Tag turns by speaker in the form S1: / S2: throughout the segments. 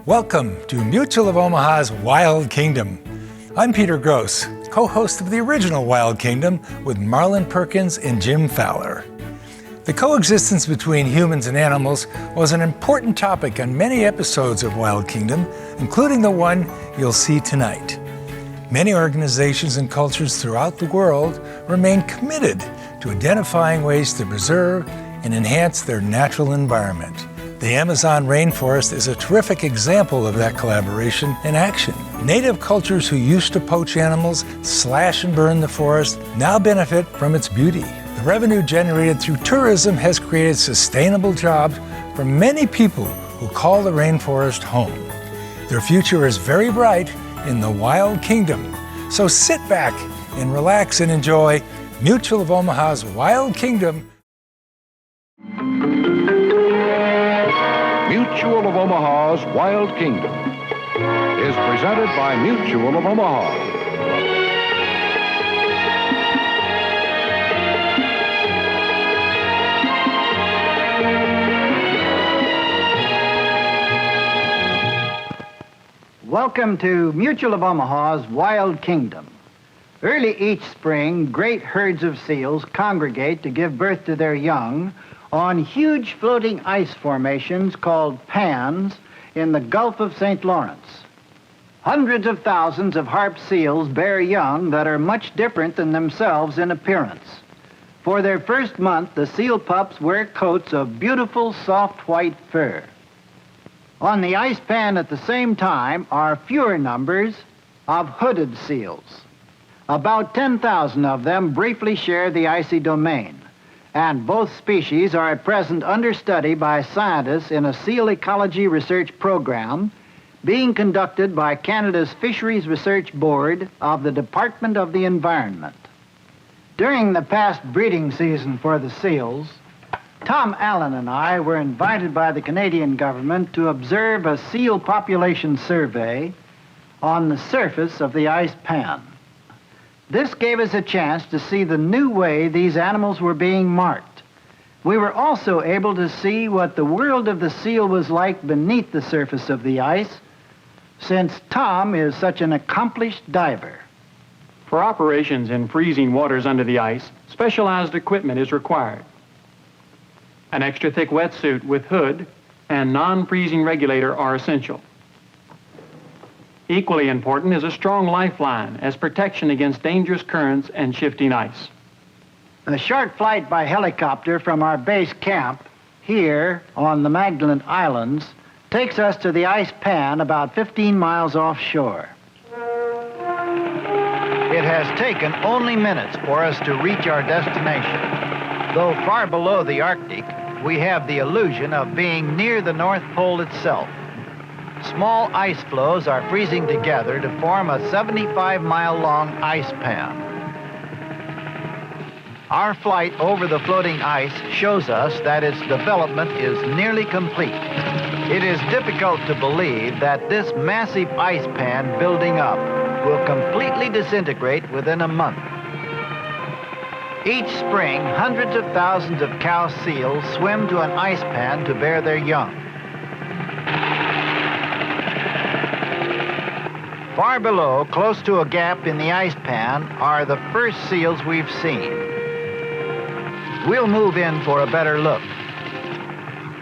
S1: Welcome to Mutual of Omaha's Wild Kingdom. I'm Peter Gross, co-host of the original Wild Kingdom with Marlin, Perkins, and Jim Fowler. The coexistence between humans and animals was an important topic on many episodes of Wild Kingdom, including the one you'll see tonight. Many organizations and cultures throughout the world remain committed to identifying ways to preserve and enhance their natural environment. The Amazon rainforest is a terrific example of that collaboration in action. Native cultures who used to poach animals, slash and burn the forest, now benefit from its beauty. The revenue generated through tourism has created sustainable jobs for many people who call the rainforest home. Their future is very bright in the Wild Kingdom. So sit back and relax and enjoy Mutual of Omaha's Wild Kingdom.
S2: Mutual of Omaha's Wild Kingdom is presented by Mutual of Omaha.
S3: Welcome to Mutual of Omaha's Wild Kingdom. Early each spring, great herds of seals congregate to give birth to their young on huge floating ice formations called pans in the Gulf of St. Lawrence. Hundreds of thousands of harp seals bear young that are much different than themselves in appearance. For their first month, the seal pups wear coats of beautiful soft white fur. On the ice pan at the same time are fewer numbers of hooded seals. About 10,000 of them briefly share the icy domain, and both species are at present under study by scientists in a seal ecology research program being conducted by Canada's Fisheries Research Board of the Department of the Environment. During the past breeding season for the seals, Tom Allen and I were invited by the Canadian government to observe a seal population survey on the surface of the ice pan. This gave us a chance to see the new way these animals were being marked. We were also able to see what the world of the seal was like beneath the surface of the ice, since Tom is such an accomplished diver.
S4: For operations in freezing waters under the ice, specialized equipment is required. An extra thick wetsuit with hood and non-freezing regulator are essential. Equally important is a strong lifeline as protection against dangerous currents and shifting ice.
S3: A short flight by helicopter from our base camp here on the Magdalen Islands takes us to the ice pan about 15 miles offshore. It has taken only minutes for us to reach our destination. Though far below the Arctic, we have the illusion of being near the North Pole itself. Small ice floes are freezing together to form a 75-mile-long ice pan. Our flight over the floating ice shows us that its development is nearly complete. It is difficult to believe that this massive ice pan building up will completely disintegrate within a month. Each spring, hundreds of thousands of cow seals swim to an ice pan to bear their young. Far below, close to a gap in the ice pan, are the first seals we've seen. We'll move in for a better look.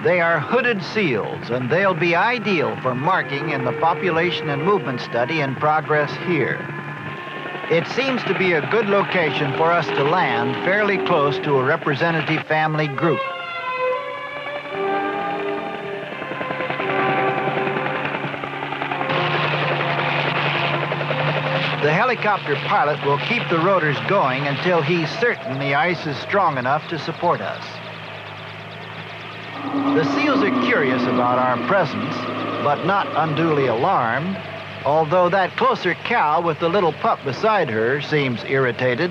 S3: They are hooded seals, and they'll be ideal for marking in the population and movement study in progress here. It seems to be a good location for us to land fairly close to a representative family group. The helicopter pilot will keep the rotors going until he's certain the ice is strong enough to support us. The seals are curious about our presence, but not unduly alarmed, although that closer cow with the little pup beside her seems irritated.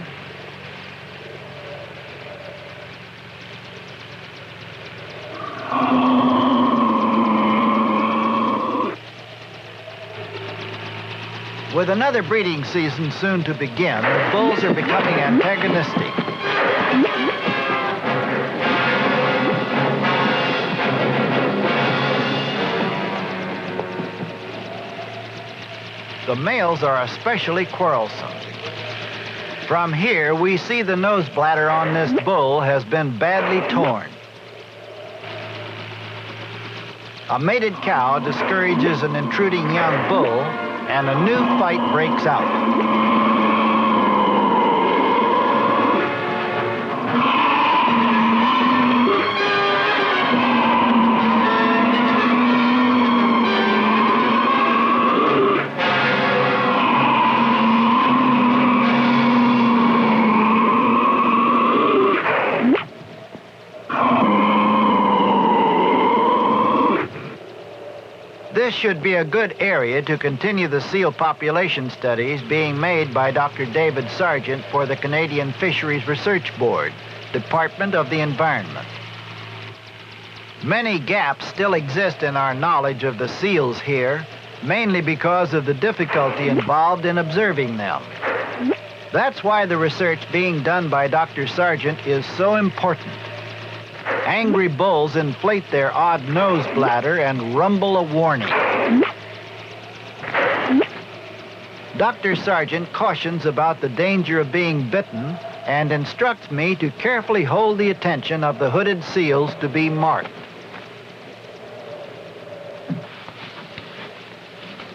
S3: With another breeding season soon to begin, the bulls are becoming antagonistic. The males are especially quarrelsome. From here, we see the nose bladder on this bull has been badly torn. A mated cow discourages an intruding young bull, and a new fight breaks out. This should be a good area to continue the seal population studies being made by Dr. David Sargent for the Canadian Fisheries Research Board, Department of the Environment. Many gaps still exist in our knowledge of the seals here, mainly because of the difficulty involved in observing them. That's why the research being done by Dr. Sargent is so important. Angry bulls inflate their odd nose bladder and rumble a warning. Dr. Sargent cautions about the danger of being bitten and instructs me to carefully hold the attention of the hooded seals to be marked.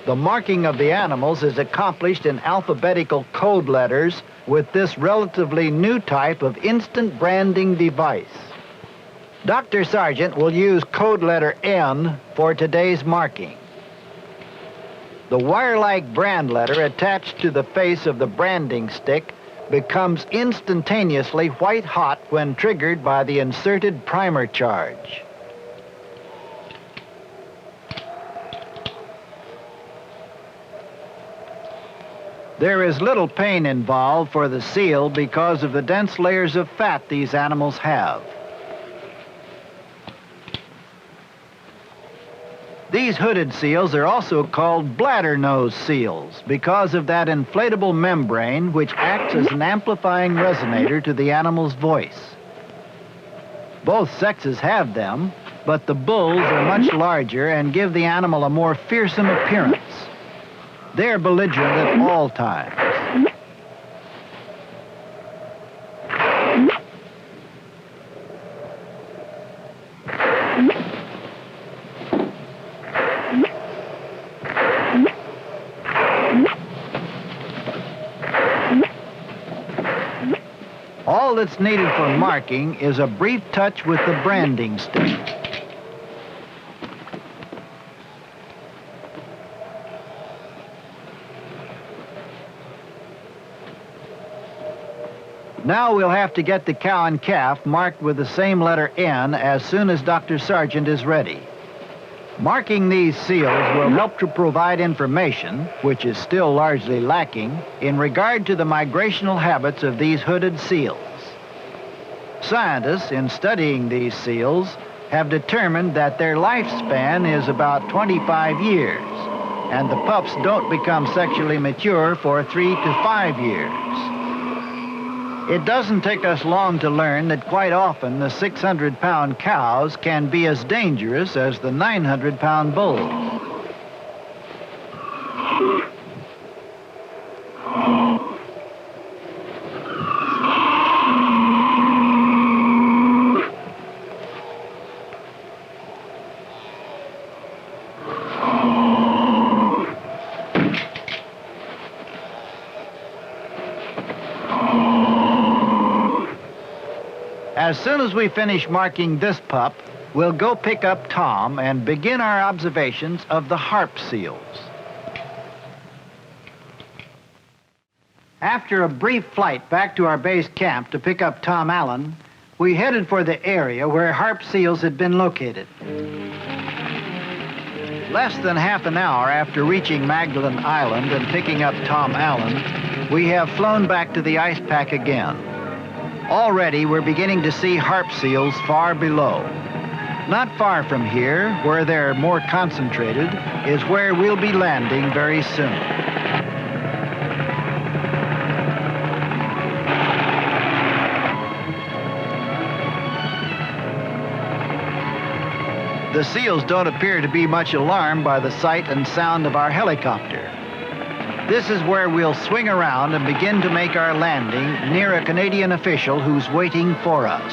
S3: The marking of the animals is accomplished in alphabetical code letters with this relatively new type of instant branding device. Dr. Sargent will use code letter N for today's marking. The wire-like brand letter attached to the face of the branding stick becomes instantaneously white-hot when triggered by the inserted primer charge. There is little pain involved for the seal because of the dense layers of fat these animals have. These hooded seals are also called bladder nose seals because of that inflatable membrane which acts as an amplifying resonator to the animal's voice. Both sexes have them, but the bulls are much larger and give the animal a more fearsome appearance. They're belligerent at all times. All that's needed for marking is a brief touch with the branding stick. Now we'll have to get the cow and calf marked with the same letter N as soon as Dr. Sargent is ready. Marking these seals will help to provide information, which is still largely lacking, in regard to the migrational habits of these hooded seals. Scientists, in studying these seals, have determined that their lifespan is about 25 years, and the pups don't become sexually mature for 3 to 5 years. It doesn't take us long to learn that quite often the 600-pound cows can be as dangerous as the 900-pound bulls. As soon as we finish marking this pup, we'll go pick up Tom and begin our observations of the Harp seals. After a brief flight back to our base camp to pick up Tom Allen, we headed for the area where Harp seals had been located. Less than half an hour after reaching Magdalen Island and picking up Tom Allen, we have flown back to the ice pack again. Already, we're beginning to see harp seals far below. Not far from here, where they're more concentrated, is where we'll be landing very soon. The seals don't appear to be much alarmed by the sight and sound of our helicopter. This is where we'll swing around and begin to make our landing near a Canadian official who's waiting for us.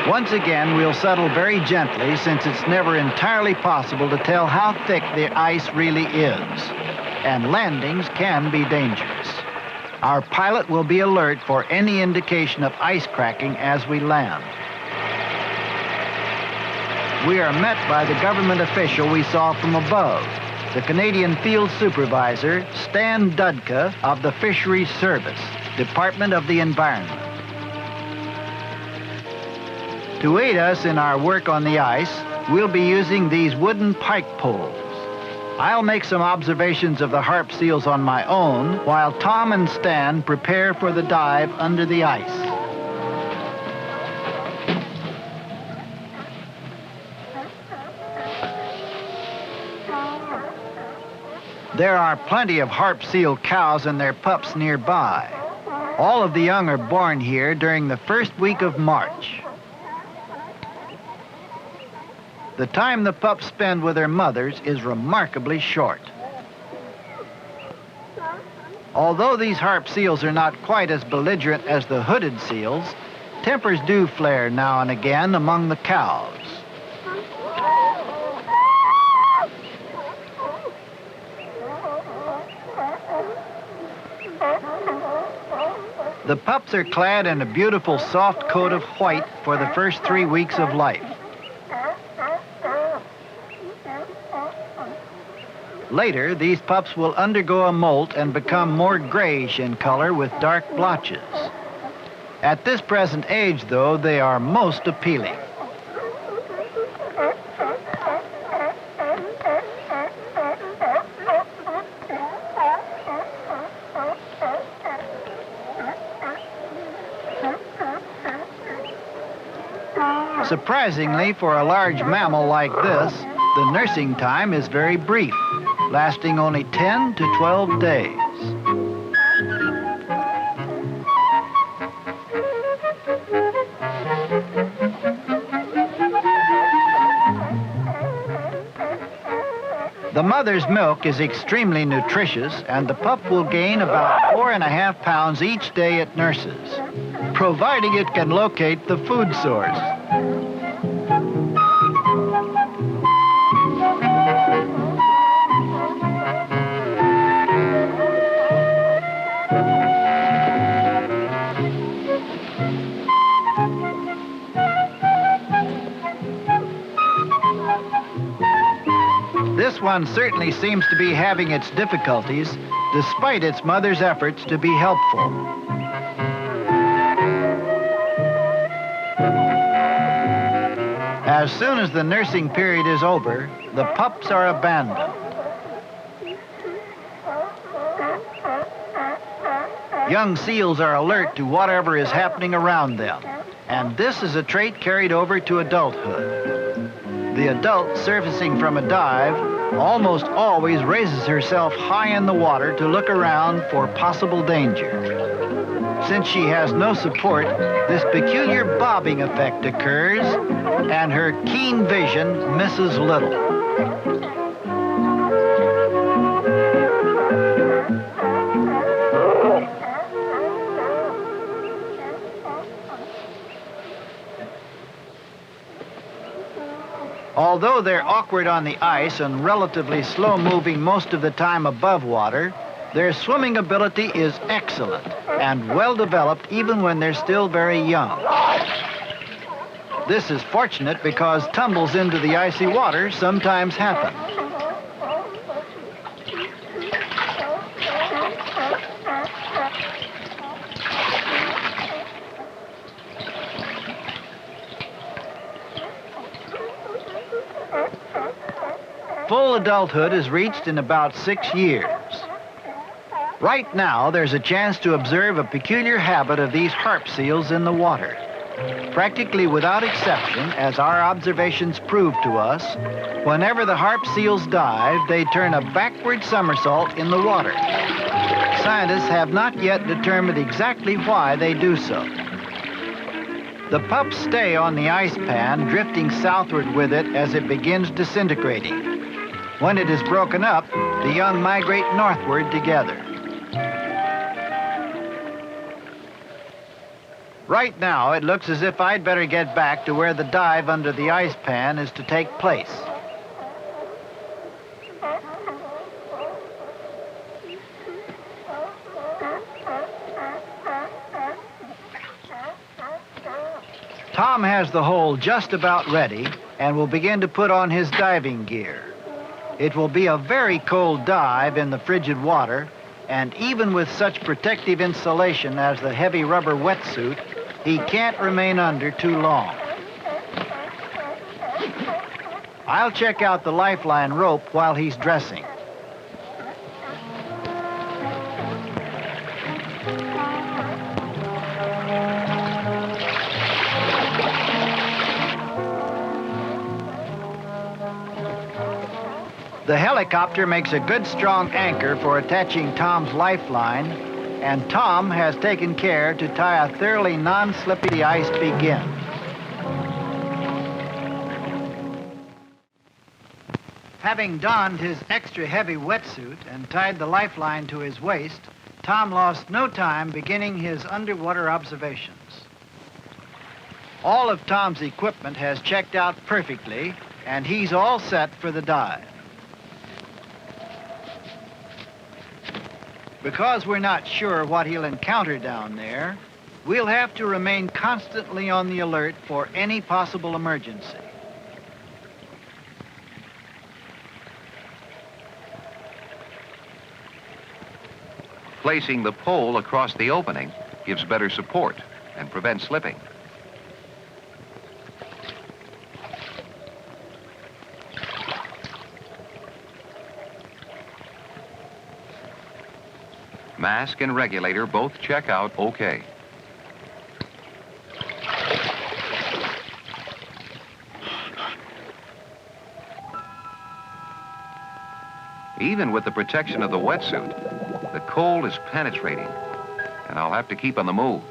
S3: Once again, we'll settle very gently since it's never entirely possible to tell how thick the ice really is, and landings can be dangerous. Our pilot will be alert for any indication of ice cracking as we land. We are met by the government official we saw from above, the Canadian Field Supervisor, Stan Dudka of the Fisheries Service, Department of the Environment. To aid us in our work on the ice, we'll be using these wooden pike poles. I'll make some observations of the harp seals on my own, while Tom and Stan prepare for the dive under the ice. There are plenty of harp seal cows and their pups nearby. All of the young are born here during the first week of March. The time the pups spend with their mothers is remarkably short. Although these harp seals are not quite as belligerent as the hooded seals, tempers do flare now and again among the cows. The pups are clad in a beautiful soft coat of white for the first 3 weeks of life. Later, these pups will undergo a molt and become more grayish in color with dark blotches. At this present age, though, they are most appealing. Surprisingly, for a large mammal like this, the nursing time is very brief, lasting only 10 to 12 days. The mother's milk is extremely nutritious, and the pup will gain about 4.5 pounds each day it nurses, providing it can locate the food source. This one certainly seems to be having its difficulties, despite its mother's efforts to be helpful. As soon as the nursing period is over, the pups are abandoned. Young seals are alert to whatever is happening around them, and this is a trait carried over to adulthood. The adult, surfacing from a dive, almost always raises herself high in the water to look around for possible danger. Since she has no support, this peculiar bobbing effect occurs, and her keen vision misses little. Although they're awkward on the ice and relatively slow-moving most of the time above water, their swimming ability is excellent and well-developed even when they're still very young. This is fortunate because tumbles into the icy water sometimes happen. Full adulthood is reached in about 6 years. Right now, there's a chance to observe a peculiar habit of these harp seals in the water. Practically without exception, as our observations prove to us, whenever the harp seals dive, they turn a backward somersault in the water. Scientists have not yet determined exactly why they do so. The pups stay on the ice pan, drifting southward with it as it begins disintegrating. When it is broken up, the young migrate northward together. Right now, it looks as if I'd better get back to where the dive under the ice pan is to take place. Tom has the hole just about ready and will begin to put on his diving gear. It will be a very cold dive in the frigid water, and even with such protective insulation as the heavy rubber wetsuit, he can't remain under too long. I'll check out the lifeline rope while he's dressing. The helicopter makes a good strong anchor for attaching Tom's lifeline, and Tom has taken care to tie a thoroughly non-slippy ice begin. Having donned his extra heavy wetsuit and tied the lifeline to his waist, Tom lost no time beginning his underwater observations. All of Tom's equipment has checked out perfectly, and he's all set for the dive. Because we're not sure what he'll encounter down there, we'll have to remain constantly on the alert for any possible emergency.
S5: Placing the pole across the opening gives better support and prevents slipping. Mask and regulator both check out okay. Even with the protection of the wetsuit, the cold is penetrating, and I'll have to keep on the move.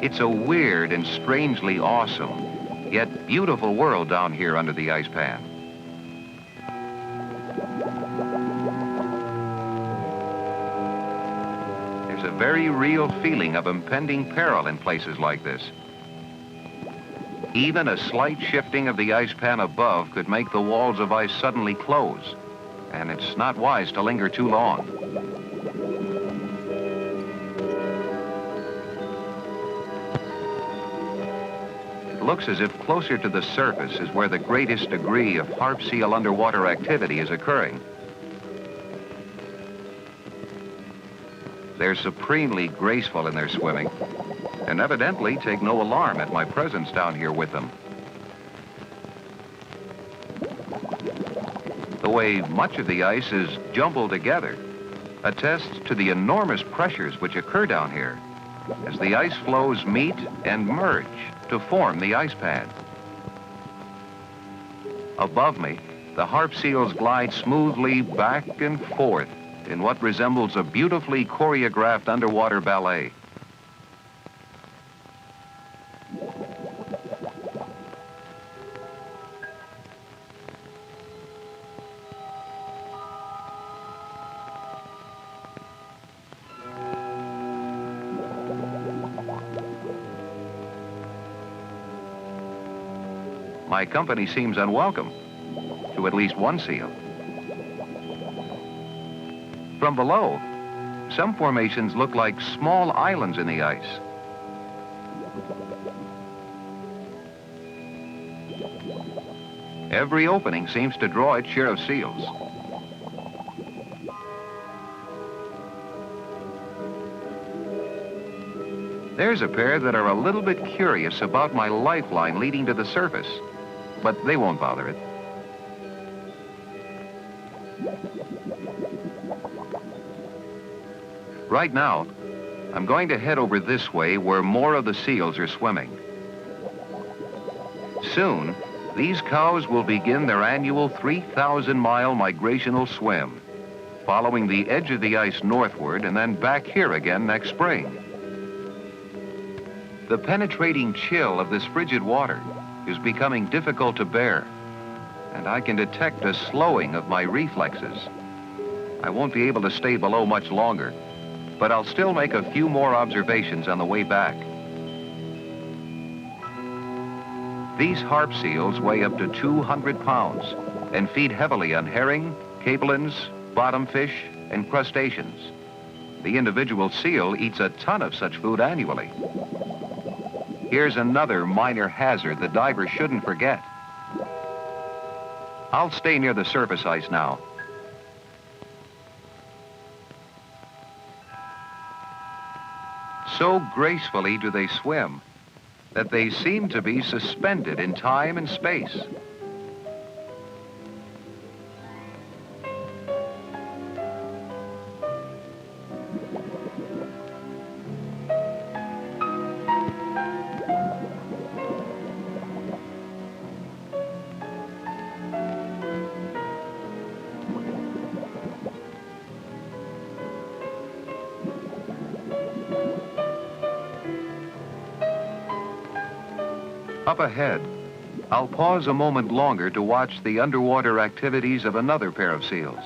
S5: It's a weird and strangely awesome, yet beautiful world down here under the ice pan. There's a very real feeling of impending peril in places like this. Even a slight shifting of the ice pan above could make the walls of ice suddenly close, and it's not wise to linger too long. It looks as if closer to the surface is where the greatest degree of harp seal underwater activity is occurring. They're supremely graceful in their swimming, and evidently take no alarm at my presence down here with them. The way much of the ice is jumbled together attests to the enormous pressures which occur down here as the ice flows meet and merge to form the ice pan. Above me, the harp seals glide smoothly back and forth in what resembles a beautifully choreographed underwater ballet. My company seems unwelcome to at least one seal. From below, some formations look like small islands in the ice. Every opening seems to draw its share of seals. There's a pair that are a little bit curious about my lifeline leading to the surface, but they won't bother it. Right now, I'm going to head over this way where more of the seals are swimming. Soon, these cows will begin their annual 3,000-mile migrational swim, following the edge of the ice northward and then back here again next spring. The penetrating chill of this frigid water is becoming difficult to bear, and I can detect a slowing of my reflexes. I won't be able to stay below much longer, but I'll still make a few more observations on the way back. These harp seals weigh up to 200 pounds and feed heavily on herring, capelins, bottom fish, and crustaceans. The individual seal eats a ton of such food annually. Here's another minor hazard the diver shouldn't forget. I'll stay near the surface ice now. So gracefully do they swim that they seem to be suspended in time and space. Up ahead, I'll pause a moment longer to watch the underwater activities of another pair of seals.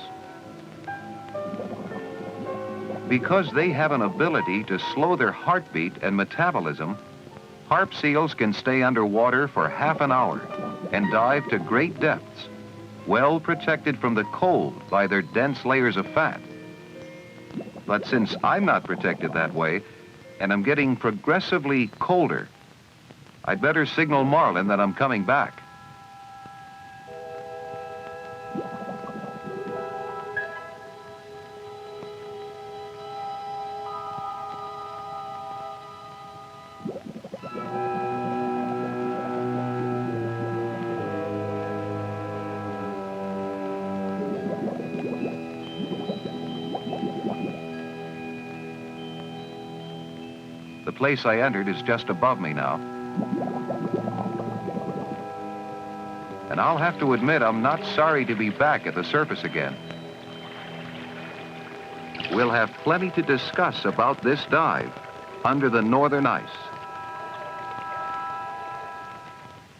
S5: Because they have an ability to slow their heartbeat and metabolism, harp seals can stay underwater for half an hour and dive to great depths, well protected from the cold by their dense layers of fat. But since I'm not protected that way, and I'm getting progressively colder, I'd better signal Marlin that I'm coming back. The place I entered is just above me now. And I'll have to admit I'm not sorry to be back at the surface again. We'll have plenty to discuss about this dive under the northern ice.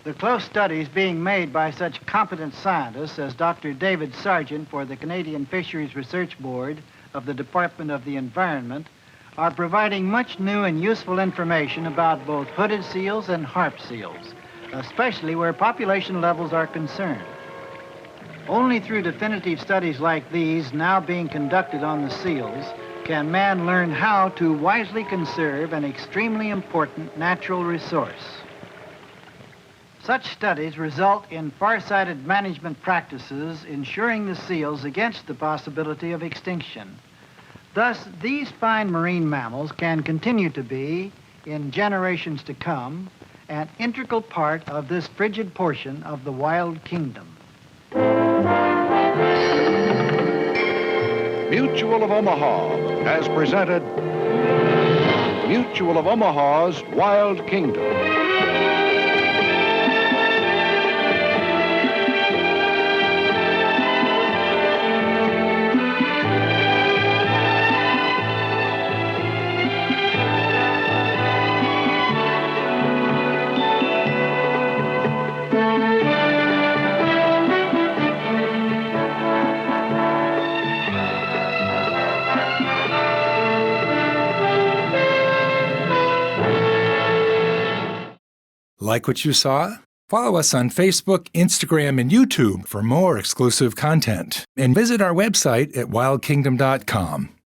S3: The close studies being made by such competent scientists as Dr. David Sargent for the Canadian Fisheries Research Board of the Department of the Environment are providing much new and useful information about both hooded seals and harp seals, especially where population levels are concerned. Only through definitive studies like these now being conducted on the seals can man learn how to wisely conserve an extremely important natural resource. Such studies result in far-sighted management practices ensuring the seals against the possibility of extinction. Thus, these fine marine mammals can continue to be, in generations to come, an integral part of this frigid portion of the wild kingdom.
S2: Mutual of Omaha has presented Mutual of Omaha's Wild Kingdom.
S1: Like what you saw? Follow us on Facebook, Instagram, and YouTube for more exclusive content. And visit our website at wildkingdom.com.